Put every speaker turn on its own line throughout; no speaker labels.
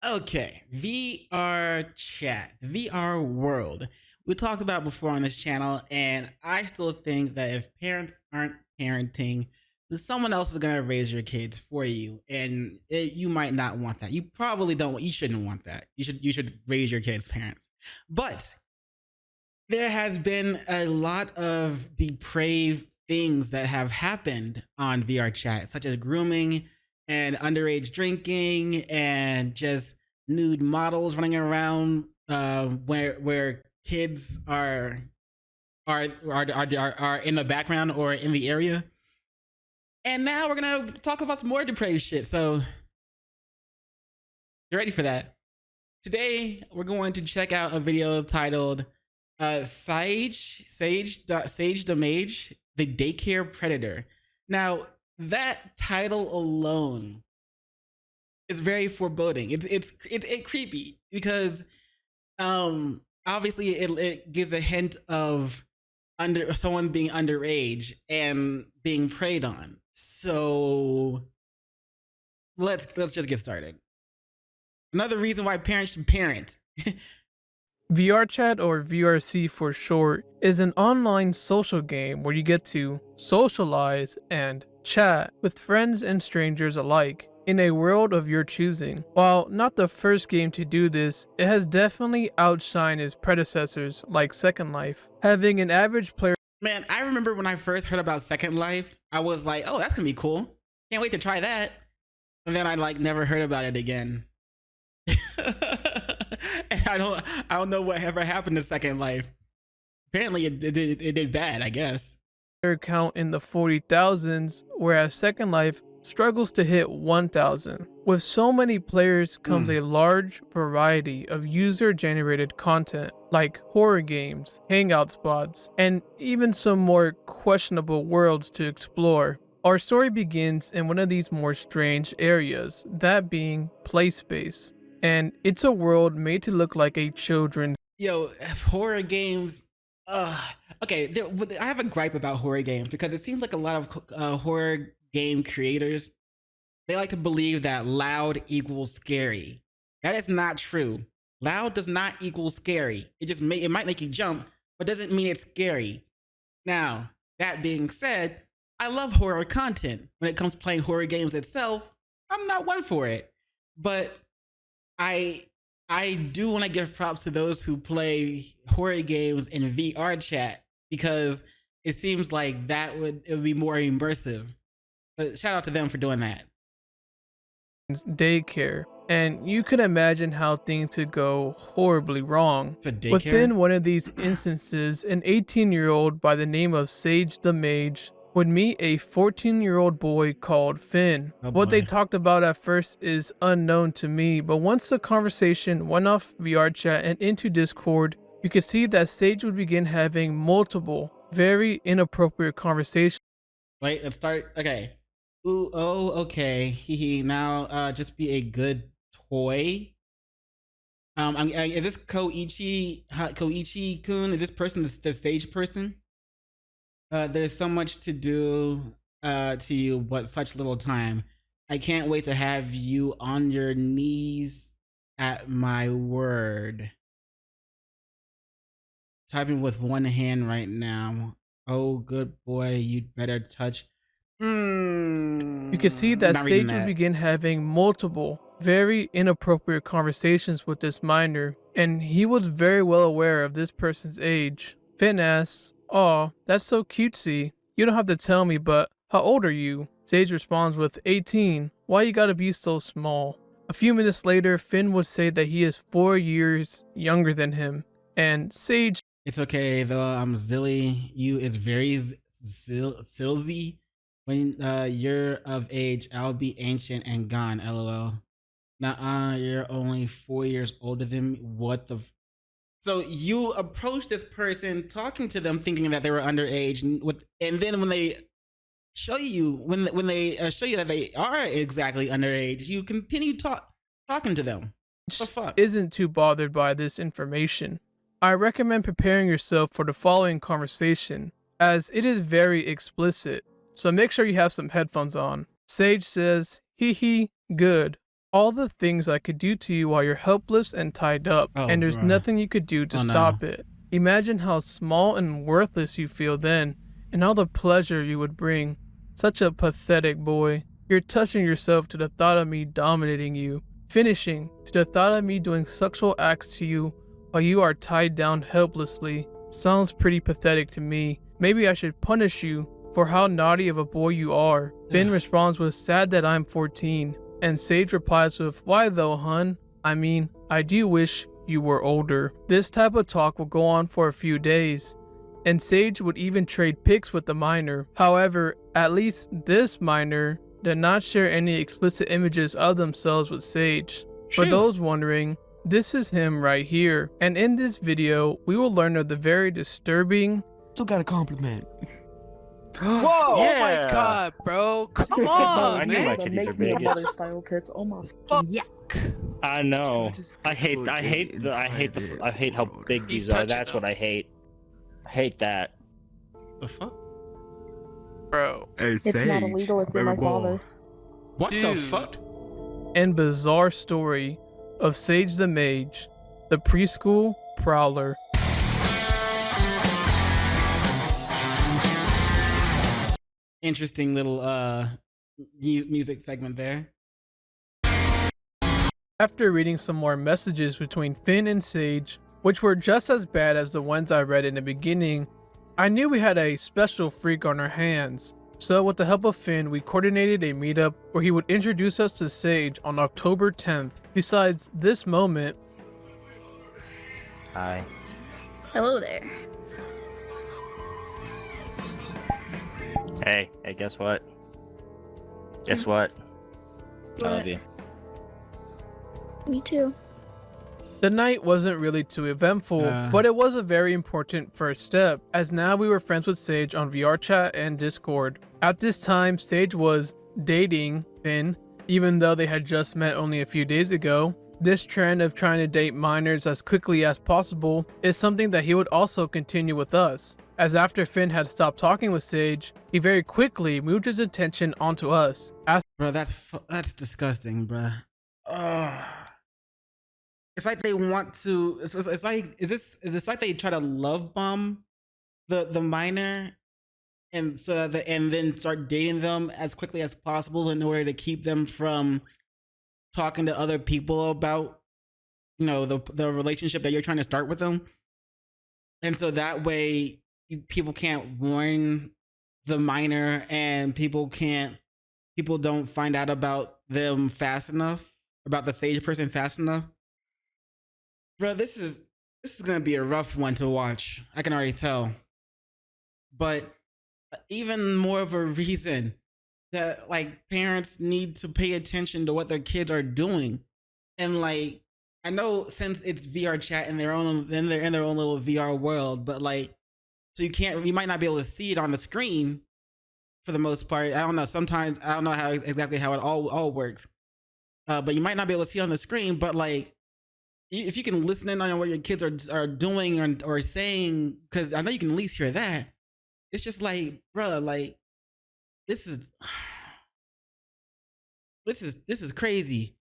Okay, VR chat, VR world. We talked about before on this channel, and I still think that if parents aren't parenting, then someone else is gonna raise your kids for you, and you might not want that. You probably don't. You shouldn't want that. You should raise your kids' parents. But there has been a lot of depraved things that have happened on VR chat, such as grooming and underage drinking and just nude models running around where kids are in the background or in the area. And now we're gonna talk about some more depraved shit. So you ready for that? Today we're going to check out a video titled Sage the Mage, the Daycare Predator. Now, that title alone is very foreboding. It's creepy because obviously it gives a hint of someone being underage and being preyed on. So let's just get started. Another reason why parents should parent.
VRChat, or VRC for short, is an online social game where you get to socialize and chat with friends and strangers alike in a world of your choosing. While not the first game to do this, it has definitely outshined its predecessors like Second Life, having an average player.
Man, I remember when I first heard about Second Life, I was like, oh, that's gonna be cool. Can't wait to try that. And then I never heard about it again. And I don't know what ever happened to Second Life. Apparently it did bad, I guess.
Count in the 40,000s, whereas Second Life struggles to hit 1,000. With so many players comes a large variety of user-generated content, like horror games, hangout spots, and even some more questionable worlds to explore. Our story begins in one of these more strange areas, that being play space. And it's a world made to look like a children's.
Yo, horror games. Okay, I have a gripe about horror games because it seems like a lot of horror game creators, they like to believe that loud equals scary. That is not true. Loud does not equal scary. It might make you jump, but doesn't mean it's scary. Now, that being said, I love horror content. When it comes to playing horror games itself, I'm not one for it. But I do want to give props to those who play horror games in VR chat because it seems like it would be more immersive. But shout out to them for doing that.
Daycare, and you can imagine how things could go horribly wrong.
For daycare?
Within one of these instances, an 18-year-old by the name of Sage the Mage would meet a 14-year-old boy called Finn.
Oh
what they
boy.
talked about at first is unknown to me, but once the conversation went off VR chat and into Discord, you could see that Sage would begin having multiple, very inappropriate conversations.
Wait, let's start. Okay. Ooh, oh, okay. Hehe. Now, just be a good toy. Is this Koichi-kun? Is this person the stage person? There's so much to do to you, but such little time. I can't wait to have you on your knees at my word. Typing with one hand right now. Oh, good boy, you'd better touch.
You could see that
Not reading
Sage would
that.
begin having multiple, very inappropriate conversations with this minor, and he was very well aware of this person's age. Finn asks, "Aw, that's so cutesy. You don't have to tell me, but how old are you?" Sage responds with 18. Why you gotta be so small? A few minutes later, Finn would say that he is 4 years younger than him, and Sage.
It's okay though. I'm Zilly. It's very Silzy. When you're of age, I'll be ancient and gone. LOL. Nah, you're only 4 years older than me. What the? So you approach this person, talking to them, thinking that they were underage, and then when they show you show you that they are exactly underage, you continue talking to them. What the fuck?
Isn't too bothered by this information. I recommend preparing yourself for the following conversation, as it is very explicit, so make sure you have some headphones on. Sage says, hee hee, good. All the things I could do to you while you're helpless and tied up,
Oh,
and there's
bruh.
nothing you could do to
Oh, no.
stop it. Imagine how small and worthless you feel then, and all the pleasure you would bring. Such a pathetic boy. You're touching yourself to the thought of me dominating you, finishing to the thought of me doing sexual acts to you while you are tied down helplessly. Sounds pretty pathetic to me. Maybe I should punish you for how naughty of a boy you are. Finn responds with, sad that I'm 14. And Sage replies with, why though, hun? I mean, I do wish you were older. This type of talk will go on for a few days, and Sage would even trade pics with the minor. However, at least this minor did not share any explicit images of themselves with Sage. For
Phew.
those wondering, this is him right here, and in this video, we will learn of the very disturbing.
Still got a compliment.
Whoa!
Oh my god, bro. Come on,
I knew
man.
my kitties are big.
mother style tits. Oh my fucking
I know.
Just
I hate
put
I
it
hate
in
the I hate the
private
I hate how big
He's
these are.
touching
That's
them.
what I hate. I hate that.
The fuck?
Bro.
Hey,
It's not
Sage,
illegal if you're my
baby boy.
father.
What the
Dude.
fuck?
And bizarre story of Sage the Mage, the preschool prowler.
Interesting little music segment there.
After reading some more messages between Finn and Sage, which were just as bad as the ones I read in the beginning, I knew we had a special freak on our hands. So with the help of Finn, we coordinated a meetup where he would introduce us to Sage on October 10th. Besides this moment,
Hi.
Hello there.
Hey, guess what? Guess what? I love
What?
you.
Me too.
the night wasn't really too eventful, but it was a very important first step, as now we were friends with Sage on VR chat and Discord. At this time, Sage was dating Finn, even though they had just met only a few days ago. This trend of trying to date minors as quickly as possible is something that he would also continue with us, as after Finn had stopped talking with Sage, he very quickly moved his attention onto us.
Bro, that's disgusting, bro. Ugh. It's like they want to. It's like it's like they try to love bomb the minor, and and then start dating them as quickly as possible in order to keep them from talking to other people about, you know, the relationship that you're trying to start with them, and so that way people can't warn the minor, and people don't find out about them fast enough, about the Sage person fast enough. Bro, this is gonna be a rough one to watch. I can already tell. But even more of a reason that like parents need to pay attention to what their kids are doing. And like, I know since it's VR chat and they're in their own little VR world, but like, so you might not be able to see it on the screen for the most part. I don't know. Sometimes I don't know exactly how it all works. But you might not be able to see it on the screen, but like, if you can listen in on what your kids are doing or saying, because I know you can at least hear that. It's just like, bro, like this is crazy.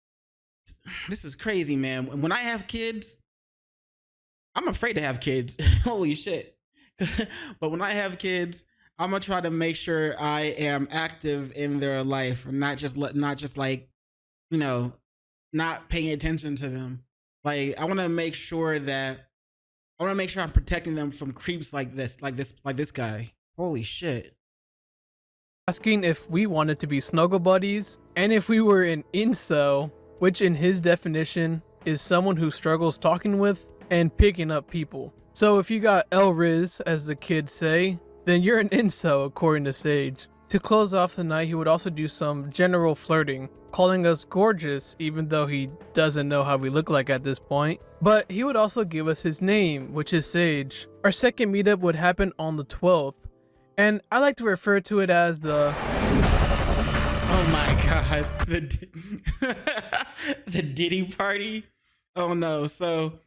This is crazy, man. When I have kids, I'm afraid to have kids. Holy shit. But when I have kids, I'm gonna try to make sure I am active in their life, not just like, you know, not paying attention to them. Like I want to make sure I'm protecting them from creeps like this guy. Holy shit.
Asking if we wanted to be snuggle buddies, and if we were an incel, which in his definition is someone who struggles talking with and picking up people. So if you got El Riz, as the kids say, then you're an incel according to Sage. To close off the night, he would also do some general flirting, calling us gorgeous, even though he doesn't know how we look like at this point. But he would also give us his name, which is Sage. Our second meetup would happen on the 12th, and I like to refer to it as the...
Oh my god, the Diddy party. Oh no. So,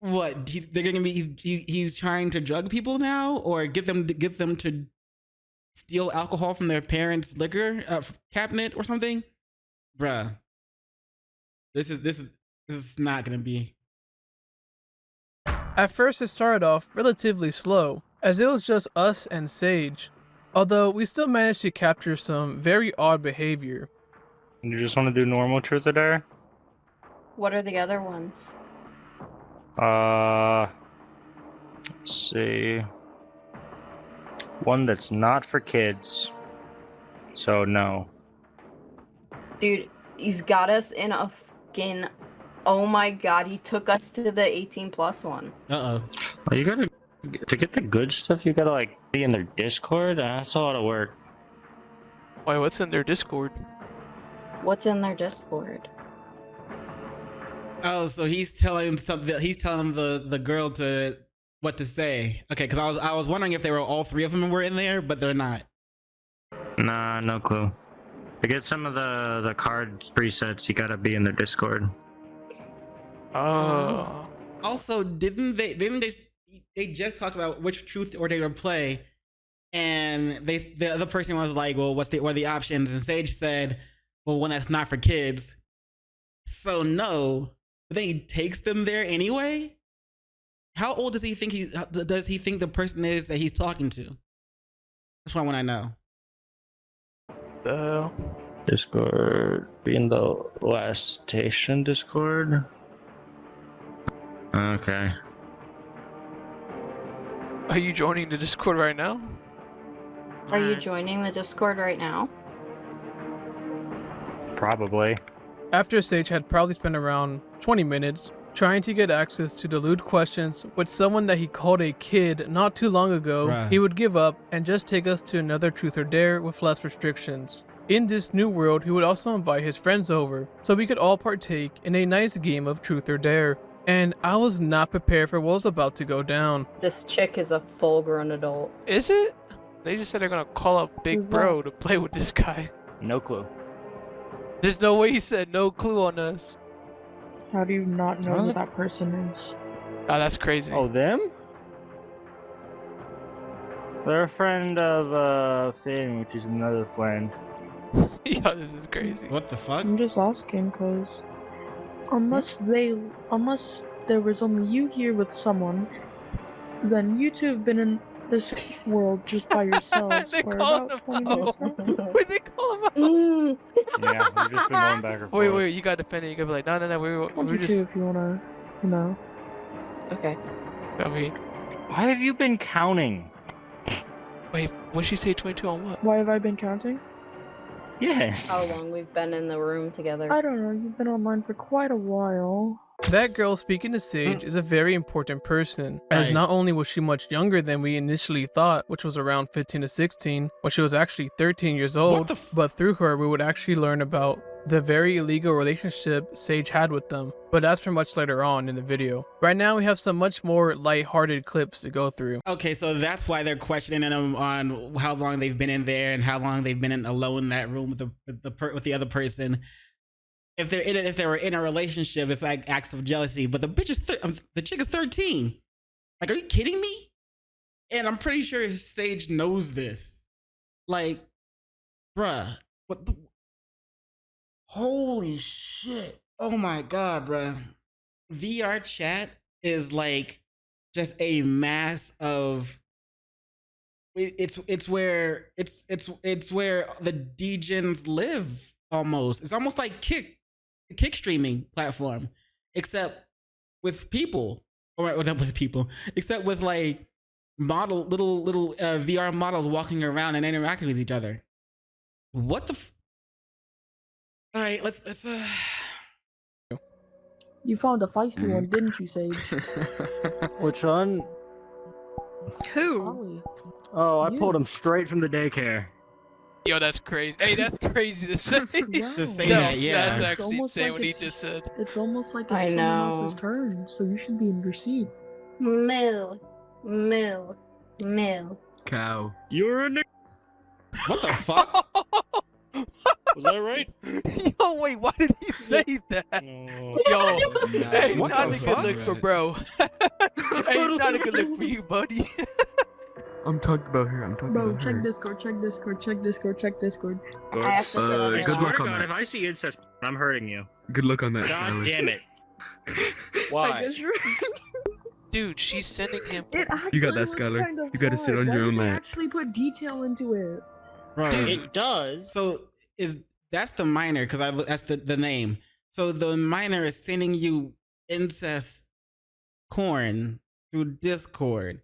what? They're gonna be? He's trying to drug people now, or get them to steal alcohol from their parents' liquor cabinet or something. bruh. This is not gonna be.
At first, it started off relatively slow, as it was just us and Sage, although we still managed to capture some very odd behavior.
You just want to do normal truth or dare?
What are the other ones?
Let's see. One that's not for kids. So no.
Dude, he's got us in a fucking... Oh my god, he took us to the 18+ one.
Uh-oh.
Well, you gotta to get the good stuff. You gotta like be in their Discord. That's a lot of work.
Wait, what's in their Discord?
What's in their Discord?
Oh, so he's telling something. He's telling the girl to what to say. Okay, because I was wondering if they were all three of them were in there, but they're not.
Nah, no clue. To get some of the card presets, you gotta be in their Discord.
Oh.
Also, didn't they just talked about which truth or dare to play, and the other person was like, well, what are the options? And Sage said, well, one that's not for kids. So no, but then he takes them there anyway. How old does he think the person is that he's talking to? That's what I want to know.
Discord, be in the last station Discord. Okay.
Are you joining the Discord right now?
Are you joining the Discord right now?
Probably.
After Sage had probably spent around 20 minutes trying to get access to the lewd questions with someone that he called a kid not too long ago,
Right.
he would give up and just take us to another truth or dare with less restrictions. In this new world, he would also invite his friends over, so we could all partake in a nice game of truth or dare. And I was not prepared for what was about to go down.
This chick is a full-grown adult.
Is it? They just said they're gonna call up Big
Who's
Bro to play with this guy.
No clue.
There's no way he said no clue on us.
How do you not know
Huh?
who that person is?
Oh, that's crazy.
Oh, them? They're a friend of Finn, which is another friend.
Yo, this is crazy.
What the fuck?
I'm just asking, cause unless there was only you here with someone, then you two have been in this world just by yourselves
They
for
called
about
him
20 minutes now.
Wait, they call him out.
Mm.
Yeah, we've just been going back and forth.
Wait, you gotta defend it. You gotta be like, no, we were
22
just.
if you wanna, you know.
Okay.
I mean,
Why have you been counting?
wait, what'd she say 22 on what?
Why have I been counting?
Yes.
How long we've been in the room together?
I don't know, you've been online for quite a while.
That girl speaking to Sage is a very important person, as
Right.
not only was she much younger than we initially thought, which was around 15 to 16, when she was actually 13 years old,
the f-
but through her we would actually learn about the very illegal relationship Sage had with them, but that's for much later on in the video. Right now we have some much more light-hearted clips to go through.
Okay, so that's why they're questioning them on how long they've been in there and how long they've been alone in that room with the other person. If they were in a relationship, it's like acts of jealousy. But the chick is 13. Like, are you kidding me? And I'm pretty sure Sage knows this. Like, bruh, what the? Holy shit! Oh my god, bruh. VR chat is like just a mass of. It's where the degens live. Almost, it's almost like Kick streaming platform, except with people, or not with people, except with like little VR models walking around and interacting with each other. What the? All right, let's.
You found a feisty one, didn't you, Sage?
Which one?
Who?
Ollie.
Oh, I
You.
pulled him straight from the daycare.
Yo, that's crazy. Hey, that's crazy to say.
Yeah.
To say
No,
that, yeah.
that's
It's
actually
almost
insane
like
what he
it's-
just said.
It's almost like
I
it's someone
know.
else's turn, so you should be in your seat.
Moo. Moo. Moo.
Cow. You're a nigga.
What the fuck?
Was that right?
Yo, wait, why did he say that?
No.
Yo, hey,
What
not
the
a good
fuck?
look for bro. Hey, not a good look for you, buddy.
I'm talking about her. I'm talking
Bro,
about
check
her.
Discord, check Discord, check Discord, check Discord.
I have to sit on
Good
this.
luck
Swear to
on
God,
that.
if I see incest, I'm hurting you.
Good luck on that.
God
Skylar.
damn it.
I
Why?
guess you're.
Dude, she's sending him.
It actually
You got that,
looks
Skylar.
kind of
You gotta sit
hard.
on
Why
your
did
own
they
land.
actually put detail into it?
Bro,
Dude.
does.
so that's the minor because that's the name. So the minor is sending you incest corn through Discord.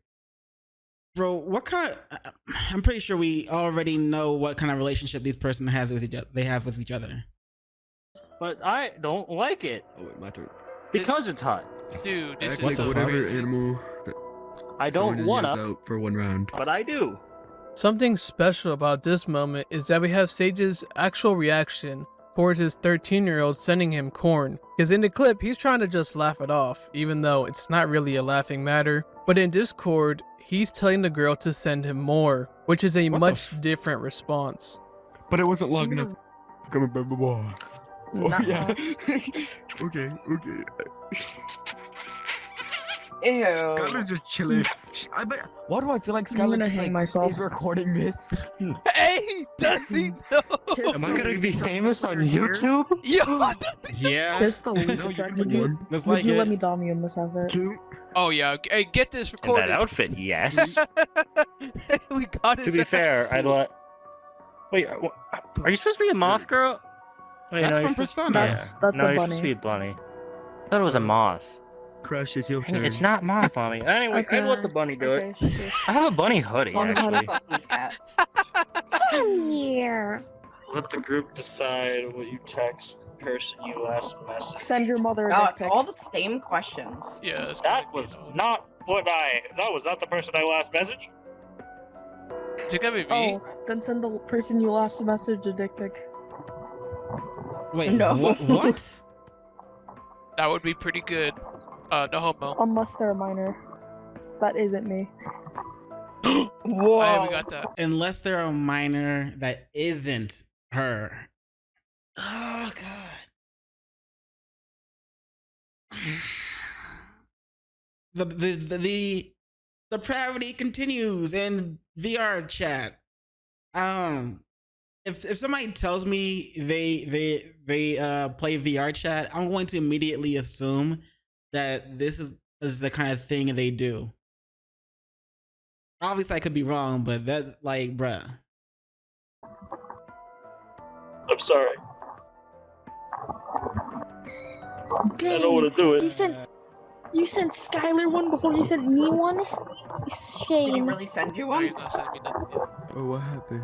Bro, what kind of? I'm pretty sure we already know what kind of relationship these person has with each other. They have with each other.
But I don't like it
Oh wait, my turn.
because it's hot.
Dude, this
Act
is
like
so
whatever
crazy.
animal
I
someone
don't wanna,
yells out for one round.
but I do.
Something special about this moment is that we have Sage's actual reaction towards his 13-year-old sending him corn. Because in the clip, he's trying to just laugh it off, even though it's not really a laughing matter. But in Discord, he's telling the girl to send him more, which is a
What the
much different response.
But it wasn't long enough. Come on, blah, blah, blah. Oh
Nuh-uh.
yeah. Okay.
Ew.
Skylar's just chilling. I bet. Why do I feel like
I'm
Skylar
gonna
just
hang
like
myself.
is recording this?
Hey, does he know?
Am I gonna be famous on YouTube?
Yo,
Yeah,
Kiss the
No,
least
you
attract.
can
Would you,
one.
that's
would
like
you let
it.
me dom you in this outfit?
Two.
oh yeah. Hey, get this
In
recorded.
that outfit, yes.
We got
To
his.
be fair, I'd let. Wait, are you supposed to be a moth girl? Wait,
That's
no, you're
from
supposed to-
Persona.
Yeah.
That's
no,
a
you're supposed to be
bunny.
a bunny. I thought it was a moth.
Crush is your
Dang it,
turn.
it's not moth, mommy. Anyway, I'd let the bunny do it.
Okay, sure.
I have a bunny hoodie,
On how to
actually.
fucking cat.
Let the group decide what you text the person you last messaged.
Send your mother a
Oh,
dick
it's
pic.
all the same questions.
Yeah, that's
That was not what I. That was not the person I last messaged.
Is it gonna be me?
Oh, then send the person you last message a dick pic.
Wait,
No.
what?
That would be pretty good. No homo.
Unless they're a minor. That isn't me.
Whoa.
Oh, yeah, we got that.
Unless they're a minor that isn't her. Oh god. The depravity continues in VR chat. If somebody tells me they play VR chat, I'm going to immediately assume that this is the kind of thing they do. Obviously, I could be wrong, but that's like, bruh.
I'm sorry.
Dang,
I don't want to do
you
it.
sent Skylar one before he sent me one?
Did he
Shame.
really send you
No, he's
one?
not sending me nothing yet.
Oh, what happened?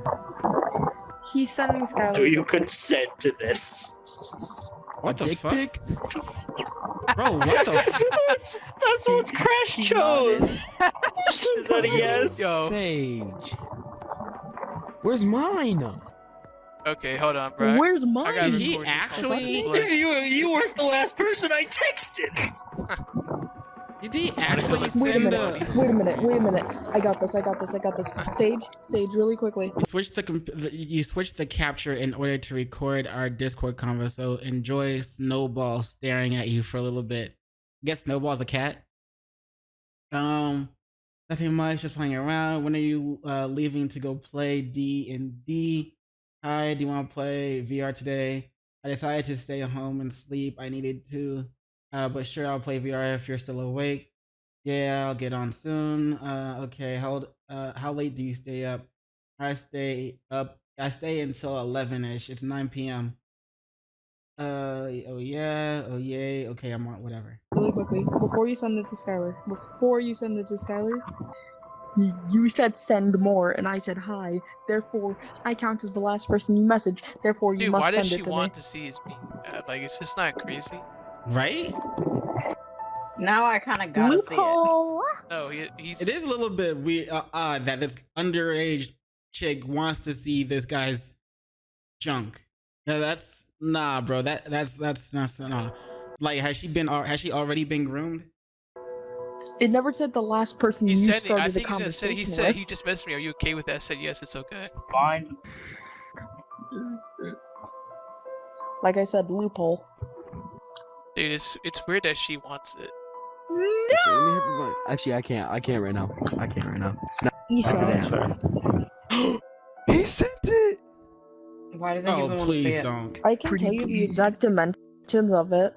He's sending Skylar.
Do
a
you
dick pic.
consent to this?
What the
Dick
fuck?
pic?
Bro, what the fuck?
That's what Crash
He
chose! Is that a yes?
Yo,
Sage. Where's mine?
okay, hold on, bro.
Where's
I
mine?
gotta
Did he
record this on
actually-
display.
You weren't the last person I texted.
Did he actually
Wait a
send
minute. Wait a minute. I got this. Sage, really quickly.
You switched the capture in order to record our Discord convo, so enjoy Snowball staring at you for a little bit. Guess Snowball's the cat? Nothing much, just playing around. When are you leaving to go play D&D? Hi, do you want to play VR today? I decided to stay home and sleep. I needed to. But sure, I'll play VR if you're still awake. Yeah, I'll get on soon. Okay, how late do you stay up? I stay until 11ish. It's 9 p.m. Oh yeah, oh yay. Okay, I'm on, whatever.
Really quickly, before you send it to Skylar, you said send more, and I said hi. Therefore, I count as the last person you message. Therefore, you
Dude,
must
why
send
does she
it to
want
me.
to see his being bad? Like, it's just not crazy.
Right?
Now I kind of gotta see it.
Loophole.
No, he's.
It is a little bit weird odd that this underage chick wants to see this guy's junk. No, that's nah, bro. That's nah. Like, has she already been groomed?
It never said the last person
He
you
said.
started
I
the
think
conversation
he said he
with.
just messaged me. Are you okay with that? I said yes. It's okay.
Fine.
Like I said, loophole.
Dude, it's weird that she wants it.
Okay, let me hit the mic. Actually, I can't right now.
Eastside.
He sent it.
Why does anyone
Oh,
want to see
please
it?
don't.
I can tell you the exact dimensions of it.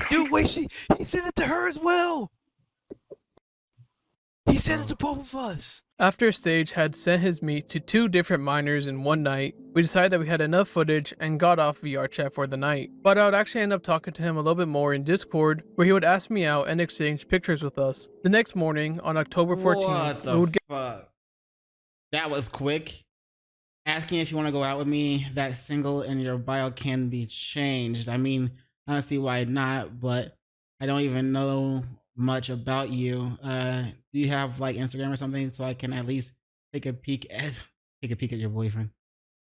Dude, wait, he sent it to her as well. He sent it to both of us.
After Sage had sent his meat to 2 different miners in one night, we decided that we had enough footage and got off VR chat for the night. But I would actually end up talking to him a little bit more in Discord, where he would ask me out and exchange pictures with us. The next morning, on October 14th,
What
we
the
would get
fuck? That was quick. Asking if you want to go out with me, that single in your bio can be changed. I mean, I don't see why not, but I don't even know much about you. Do you have like Instagram or something so I can at least take a peek at your boyfriend?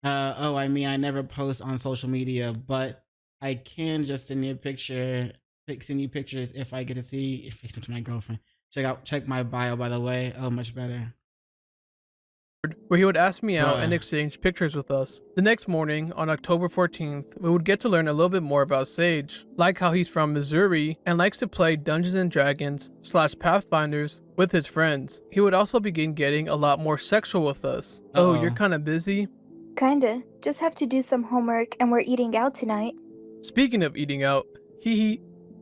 Oh, I mean, I never post on social media, but I can just send you pictures if I get to see if it's my girlfriend. Check my bio, by the way. Oh, much better.
where he would ask me out and
Bruh.
exchange pictures with us. The next morning, on October 14th, we would get to learn a little bit more about Sage, like how he's from Missouri and likes to play Dungeons and Dragons / Pathfinders with his friends. He would also begin getting a lot more sexual with us. Oh, you're
Uh-oh.
kind of busy?
Kinda. Just have to do some homework and we're eating out tonight.
Speaking of eating out,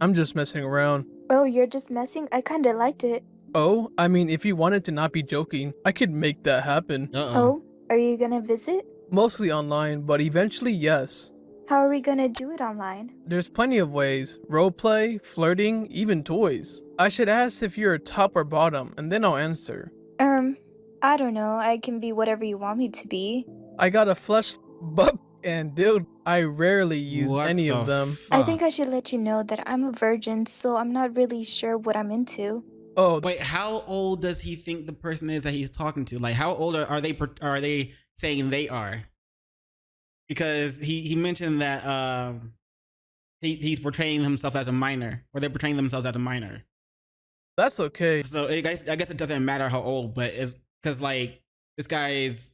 I'm just messing around.
Oh, you're just messing? I kinda liked it.
Oh, I mean, if you wanted to not be joking, I could make that happen.
Uh-oh.
Oh, are you gonna visit?
Mostly online, but eventually yes.
How are we gonna do it online?
There's plenty of ways. Roleplay, flirting, even toys. I should ask if you're top or bottom, and then I'll answer.
I don't know. I can be whatever you want me to be.
I got a flesh butt and dude, I rarely use
What
any
the
of them.
I think
fuck?
I should let you know that I'm a virgin, so I'm not really sure what I'm into.
Oh,
Wait, how old does he think the person is that he's talking to? Like, how old are they saying they are? Because he mentioned that he's portraying himself as a minor, or they're portraying themselves as a minor.
that's okay.
So I guess it doesn't matter how old, but it's because like this guy is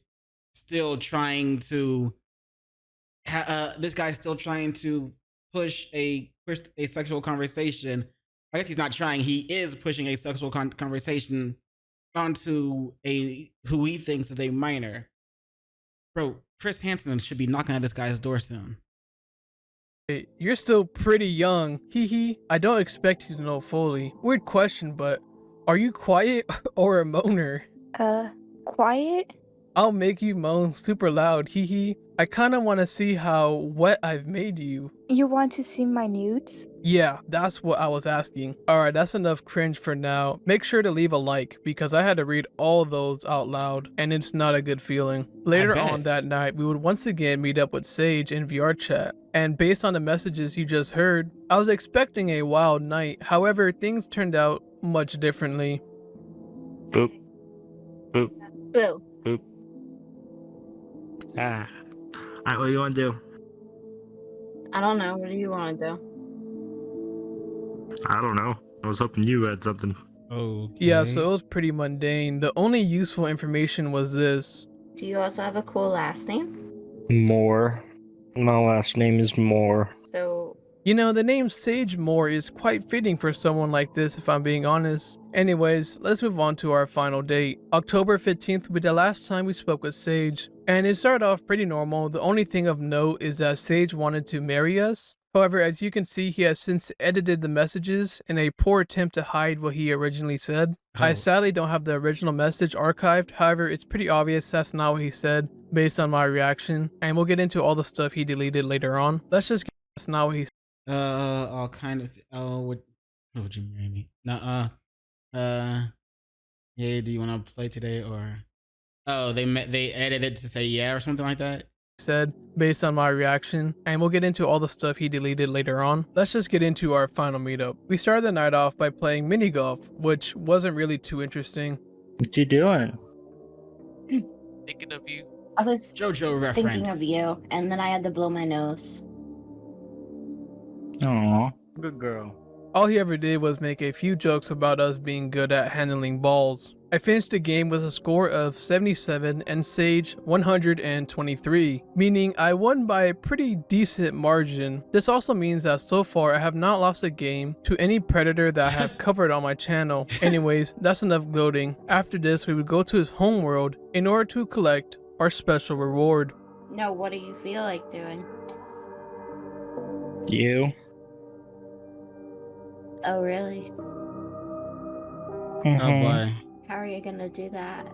still trying to push a sexual conversation. I guess he's not trying. He is pushing a sexual conversation onto who he thinks is a minor. Bro, Chris Hansen should be knocking at this guy's door soon.
Hey, you're still pretty young. I don't expect you to know fully. Weird question, but are you quiet or a moaner?
Quiet?
I'll make you moan super loud. I kinda wanna see how wet I've made you.
You want to see my nudes?
Yeah, that's what I was asking. Alright, that's enough cringe for now. Make sure to leave a like, because I had to read all those out loud, and it's not a good feeling. Later
bet.
on that night, we would once again meet up with Sage in VR chat, and based on the messages you just heard, I was expecting a wild night. However, things turned out much differently.
Boop. Boop.
Boo.
Boop. Ah. Alright, what do you want to do?
I don't know. What do you want to do?
I don't know. I was hoping you had something.
Okay.
Yeah, so it was pretty mundane. The only useful information was this.
Do you also have a cool last name?
Moore. My last name is Moore.
So,
You know, the name Sage Moore is quite fitting for someone like this, if I'm being honest. Anyways, let's move on to our final date. October 15th will be the last time we spoke with Sage, and it started off pretty normal. The only thing of note is that Sage wanted to marry us. However, as you can see, he has since edited the messages in a poor attempt to hide what he originally said. I
Oh.
sadly don't have the original message archived, however, it's pretty obvious that's not what he said based on my reaction, and we'll get into all the stuff he deleted later on. Let's just get that's not what he said.
All kind of. Would you marry me? Nuh-uh. Yeah. Do you want to play today or? Oh, they edited to say yeah or something like that.
Said based on my reaction, and we'll get into all the stuff he deleted later on. Let's just get into our final meetup. We started the night off by playing mini golf, which wasn't really too interesting.
What you doing?
Thinking of you.
I was
JoJo reference.
thinking of you, and then I had to blow my nose.
Aw, good girl.
All he ever did was make a few jokes about us being good at handling balls. I finished the game with a score of 77 and Sage 123, meaning I won by a pretty decent margin. This also means that so far I have not lost a game to any predator that I have covered on my channel. Anyways, that's enough gloating. After this, we would go to his homeworld in order to collect our special reward.
No, what do you feel like doing?
You?
Oh, really?
Oh boy.
How are you gonna do that?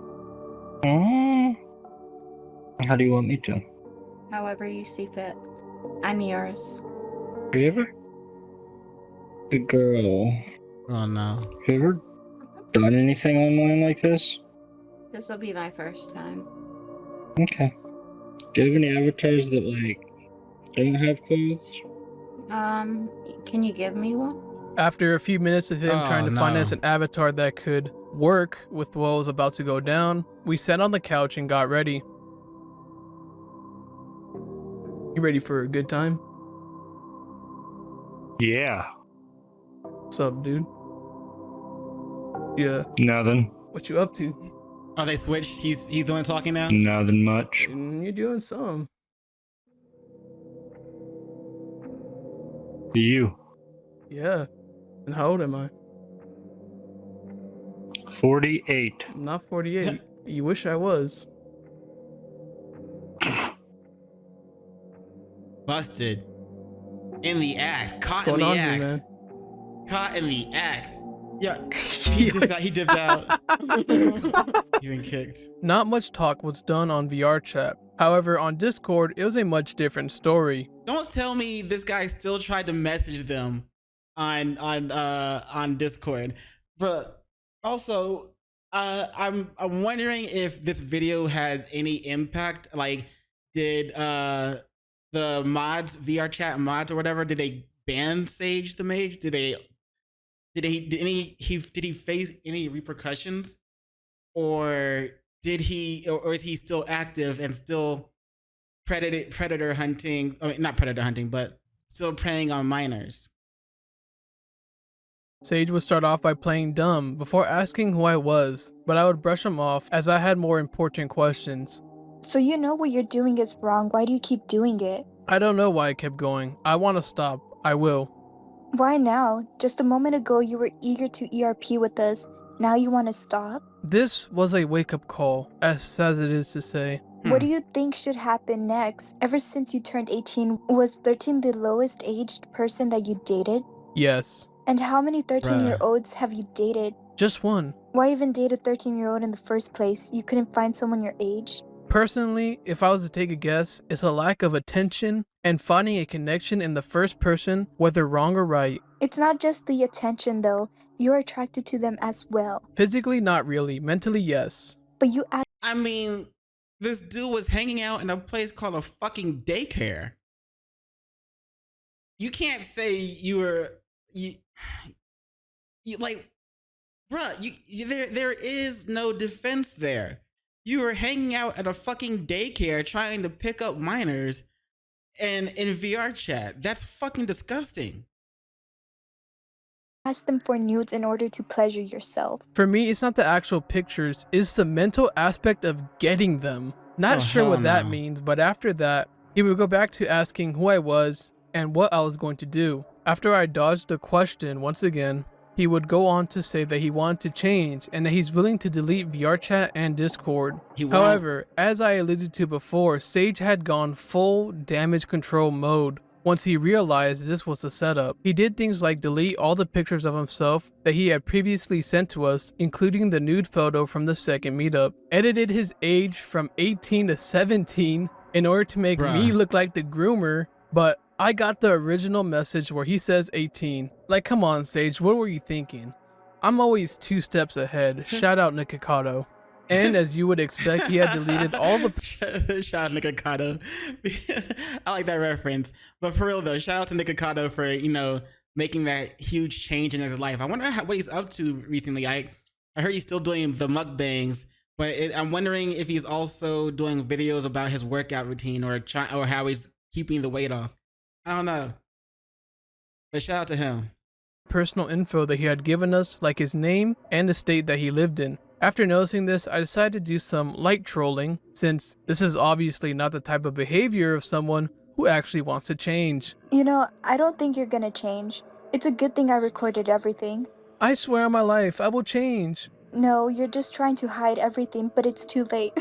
How do you want me to?
However you see fit. I'm yours.
Have you ever? The girl.
Oh no.
Have you ever done anything online like this?
This will be my first time.
Okay. Do you have any avatars that, like, don't have clothes?
Can you give me one?
After a few minutes of him trying to finance an avatar that could work with what was about to go down, we sat on the couch and got ready. You ready for a good time?
Yeah.
What's up, dude? Yeah.
Nothing.
What you up to?
Oh, they switched. He's the one talking now.
Nothing much.
You're doing some.
You.
Yeah. And how old am I?
48.
I'm not 48. You wish I was.
Busted. In the act. Caught
What's
in
going
the
on
act.
here, man?
Caught in the act. Yeah. He dipped out. Even kicked.
Not much talk was done on VR chat. However, on Discord, it was a much different story.
Don't tell me this guy still tried to message them on Discord. But also, I'm wondering if this video had any impact. Like, did the mods, VR chat mods or whatever, did they ban Sage the Mage? Did he face any repercussions, or is he still active and still predator hunting? I mean, not predator hunting, but still preying on minors?
Sage would start off by playing dumb before asking who I was, but I would brush him off as I had more important questions.
So you know what you're doing is wrong. Why do you keep doing it?
I don't know why I kept going. I want to stop. I will.
Why now? Just a moment ago you were eager to ERP with us. Now you want to stop?
This was a wake-up call, as sad as it is to say.
What do you think should happen next? Ever since you turned 18, was 13 the lowest aged person that you dated?
Yes.
And how many 13-year-olds have you dated?
Just one.
Why even date a 13-year-old in the first place? You couldn't find someone your age?
Personally, if I was to take a guess, it's a lack of attention and finding a connection in the first person, whether wrong or right.
It's not just the attention though. You're attracted to them as well.
Physically, not really. Mentally, yes.
But you act.
I mean, this dude was hanging out in a place called a fucking daycare. You can't say you like, bruh, there is no defense there. You were hanging out at a fucking daycare trying to pick up minors and in VR chat. That's fucking disgusting.
Ask them for nudes in order to pleasure yourself.
For me, it's not the actual pictures, it's the mental aspect of getting them. Not sure what that means, but after that, he would go back to asking who I was and what I was going to do. After I dodged the question once again, he would go on to say that he wanted to change and that he's willing to delete VR chat and Discord. However, as I alluded to before, Sage had gone full damage control mode. Once he realized this was a setup, he did things like delete all the pictures of himself that he had previously sent to us, including the nude photo from the second meetup, edited his age from 18 to 17 in order to make me look like the groomer, but I got the original message where he says 18. Like, come on, Sage, what were you thinking? I'm always 2 steps ahead. Shout out Nikocado. And as you would expect, he had deleted all the...
Shout out Nikocado. I like that reference. But for real though, shout out to Nikocado for, making that huge change in his life. I wonder what he's up to recently. I heard he's still doing the mukbangs, but I'm wondering if he's also doing videos about his workout routine or how he's keeping the weight off. I don't know. But shout out to him.
Personal info that he had given us, like his name and the state that he lived in. After noticing this, I decided to do some light trolling, since this is obviously not the type of behavior of someone who actually wants to change.
You know, I don't think you're gonna change. It's a good thing I recorded everything.
I swear on my life, I will change.
No, you're just trying to hide everything, but it's too late.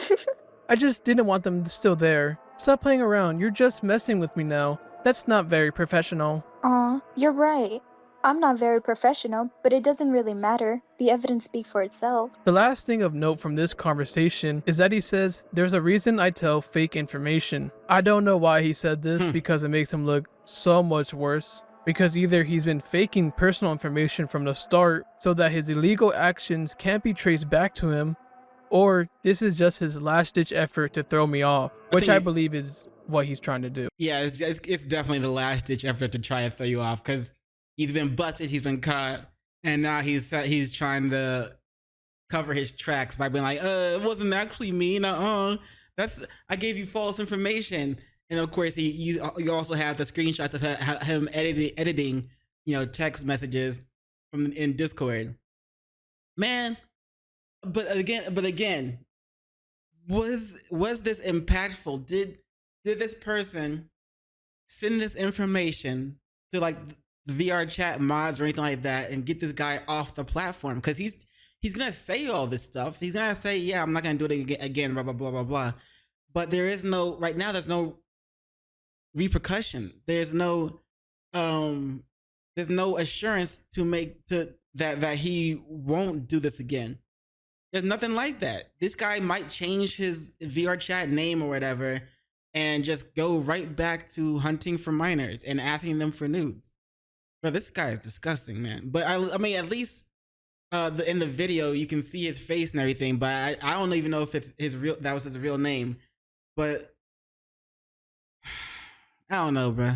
I just didn't want them still there. Stop playing around, you're just messing with me now. That's not very professional.
Aw, you're right. I'm not very professional, but it doesn't really matter. The evidence speaks for itself.
The last thing of note from this conversation is that he says, there's a reason I tell fake information. I don't know why he said this because it makes him look so much worse. Because either he's been faking personal information from the start so that his illegal actions can't be traced back to him, or this is just his last ditch effort to throw me off, which I believe is what he's trying to do.
Yeah, it's definitely the last ditch effort to try to throw you off, because he's been busted, he's been caught, and now he's trying to cover his tracks by being like, it wasn't actually me, I gave you false information. And of course, you also have the screenshots of him editing, text messages in Discord. Man, but again, was this impactful? Did this person send this information to like the VR chat mods or anything like that and get this guy off the platform? Because he's gonna say all this stuff. He's gonna say, yeah, I'm not gonna do it again, blah blah blah blah blah. But there's no repercussion. There's no assurance that he won't do this again. There's nothing like that. This guy might change his VR chat name or whatever and just go right back to hunting for minors and asking them for nudes. Bro, this guy is disgusting, man. But I mean, at least in the video you can see his face and everything. But I don't even know if that was his real name. But I don't know, bro.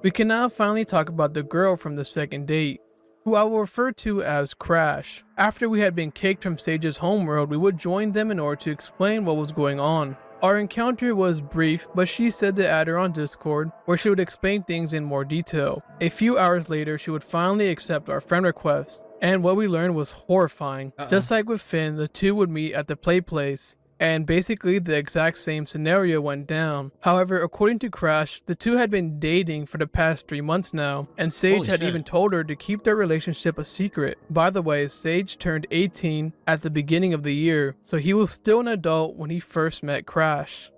We can now finally talk about the girl from the second date, who I will refer to as Crash. After we had been kicked from Sage's homeworld, we would join them in order to explain what was going on. Our encounter was brief, but she said to add her on Discord, where she would explain things in more detail. A few hours later, she would finally accept our friend request, and what we learned was horrifying. Just like with Finn, the two would meet at the play place, and basically the exact same scenario went down. However, according to Crash, the two had been dating for the past 3 months now, and Sage had even told her to keep their relationship a secret. By the way, Sage turned 18 at the beginning of the year, so he was still an adult when he first met Crash.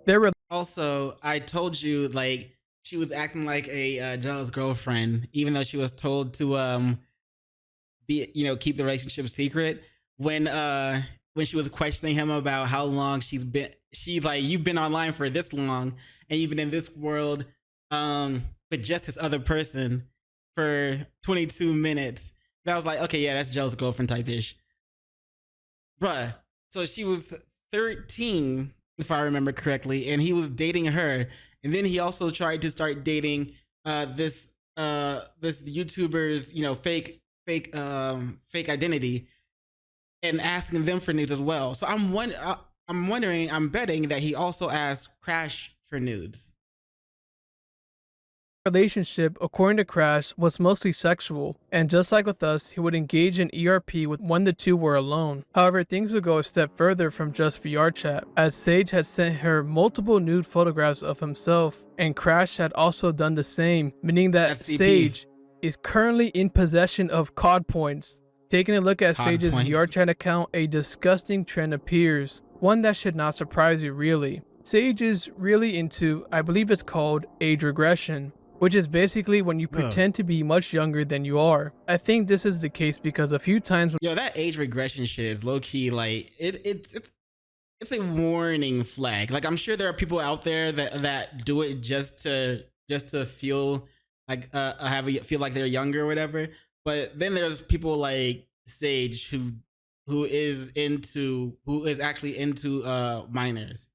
Also, I told you, like, she was acting like a jealous girlfriend, even though she was told to keep the relationship secret. When she was questioning him about how long she's like, you've been online for this long and you've been in this world with just this other person for 22 minutes. And I was like, okay, yeah, that's jealous girlfriend type ish. Bruh. So she was 13, if I remember correctly, and he was dating her. And then he also tried to start dating this YouTuber's, fake identity, and asking them for nudes as well. So I'm betting that he also asked Crash for nudes.
Relationship, according to Crash, was mostly sexual, and just like with us, he would engage in ERP when the two were alone. However, things would go a step further from just VR chat, as Sage had sent her multiple nude photographs of himself, and Crash had also done the same, meaning that
SCP.
Sage is currently in possession of COD points. Taking a look at Sage's VR chat account, a disgusting trend appears, one that should not surprise you really. Sage is really into, I believe it's called age regression, which is basically when you pretend to be much younger than you are. I think this is the case because a few times
that age regression shit is low-key, like, it's a warning flag. Like, I'm sure there are people out there that do it just to feel like feel like they're younger or whatever. But then there's people like Sage who is actually into minors.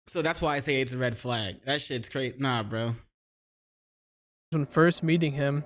So that's why I say it's a red flag. That shit's crazy. Nah, bro.
When first meeting him,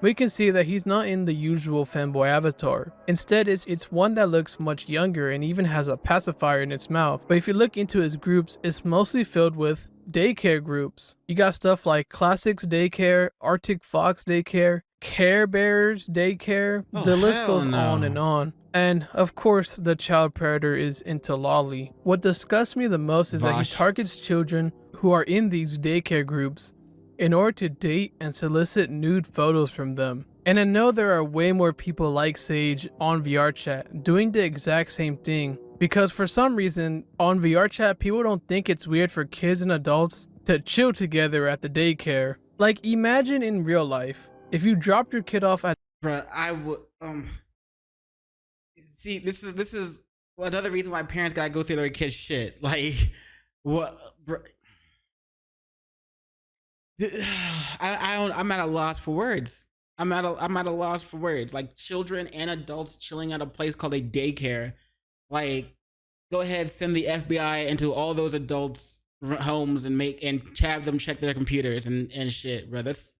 we can see that he's not in the usual fanboy avatar. Instead, it's one that looks much younger and even has a pacifier in its mouth. But if you look into his groups, it's mostly filled with daycare groups. You got stuff like Classics Daycare, Arctic Fox Daycare, Care Bears daycare.
Oh,
The list
hell
goes on and
no.
on. And of course, the child predator is into lolly. What disgusts me the most is that he
Vosh.
targets children who are in these daycare groups in order to date and solicit nude photos from them. And I know there are way more people like Sage on VRChat doing the exact same thing, because for some reason on VRChat people don't think it's weird for kids and adults to chill together at the daycare. Like, imagine in real life if you dropped your kid off at
Bruh, I would see, this is another reason why parents gotta go through their kids' shit. Like, what, bruh? I'm at a loss for words. I'm at a loss for words. Like, children and adults chilling at a place called a daycare. Like, go ahead, send the FBI into all those adults' homes and have them check their computers and shit, bro. It's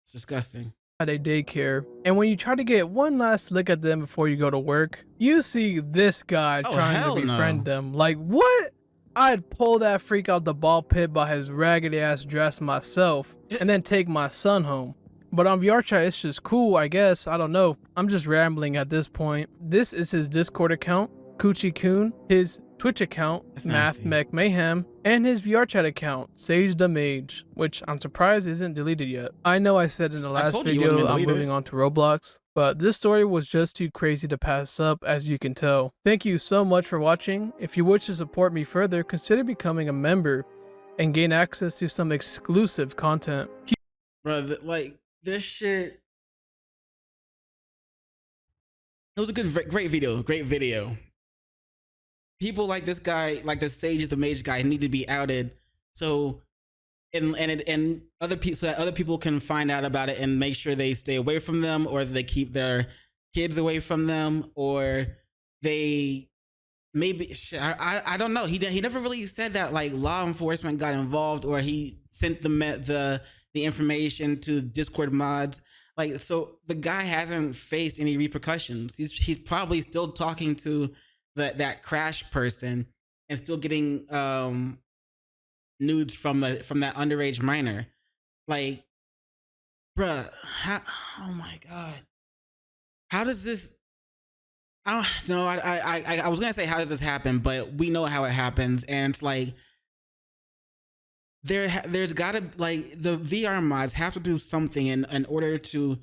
disgusting.
a daycare, and when you try to get one last look at them before you go to work, you see this guy
Oh,
trying to
hell
befriend
no.
them. Like, what? I'd pull that freak out the ball pit by his raggedy ass dress myself and then take my son home. But on VRChat, it's just cool, I guess. I don't know. I'm just rambling at this point. This is his Discord account, Coochie Coon, his Twitch account,
That's
Math
nasty.
Mech Mayhem, and his VRChat account, Sage the Mage, which I'm surprised isn't deleted yet. I know I said in the last
told you it wasn't
video I'm
deleted.
moving on to Roblox, but this story was just too crazy to pass up, as you can tell. Thank you so much for watching. If you wish to support me further, consider becoming a member and gain access to some exclusive content.
Bro, like, this shit. It was a great video. People like this guy, like the Sage the Mage guy, need to be outed. So, and other people, so that other people can find out about it and make sure they stay away from them, or they keep their kids away from them, or they maybe, I don't know. He never really said that like law enforcement got involved or he sent the information to Discord mods. Like, so the guy hasn't faced any repercussions. He's probably still talking to that crash person and still getting nudes from that underage minor. Like, bruh, oh my god, how does this? I don't know. I was gonna say how does this happen, but we know how it happens, and it's like there's gotta, like, the VR mods have to do something in order to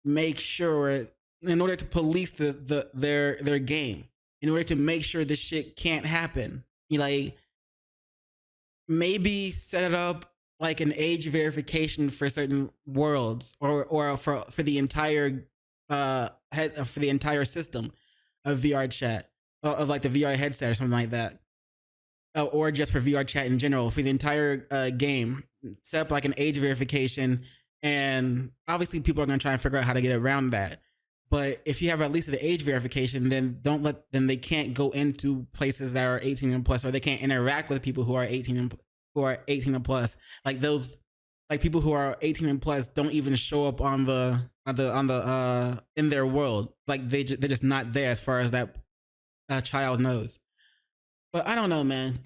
make sure, in order to police their game, in order to make sure this shit can't happen. You like, maybe set it up like an age verification for certain worlds, or for the entire for the entire system of VR chat, of like the VR headset or something like that, or just for VR chat in general for the entire game. Set up like an age verification, and obviously people are going to try and figure out how to get around that. But if you have at least the age verification, then then they can't go into places that are 18 and plus, or they can't interact with people who are 18 and plus. Like those, like people who are 18 and plus don't even show up on the in their world. Like they're just not there as far as that child knows. But I don't know, man.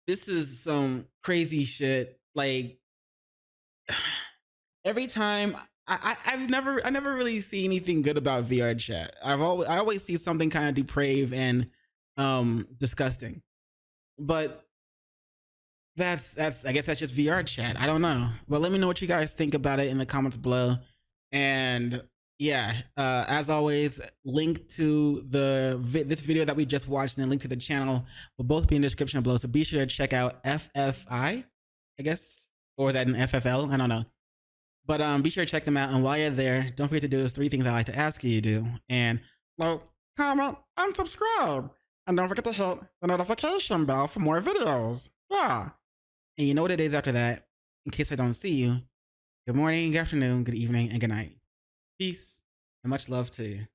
This is some crazy shit. Like, every time I never really see anything good about VR chat. I always see something kind of depraved and disgusting. But that's I guess that's just VR chat. I don't know. But let me know what you guys think about it in the comments below. And yeah, as always, link to this video that we just watched and then link to the channel will both be in the description below. So be sure to check out FFI, I guess, or is that an FFL? I don't know. But be sure to check them out. And while you're there, don't forget to do those 3 things I like to ask you to do. And like, comment, and subscribe. And don't forget to hit the notification bell for more videos. Yeah. And you know what it is after that. In case I don't see you, good morning, good afternoon, good evening, and good night. Peace and much love to you.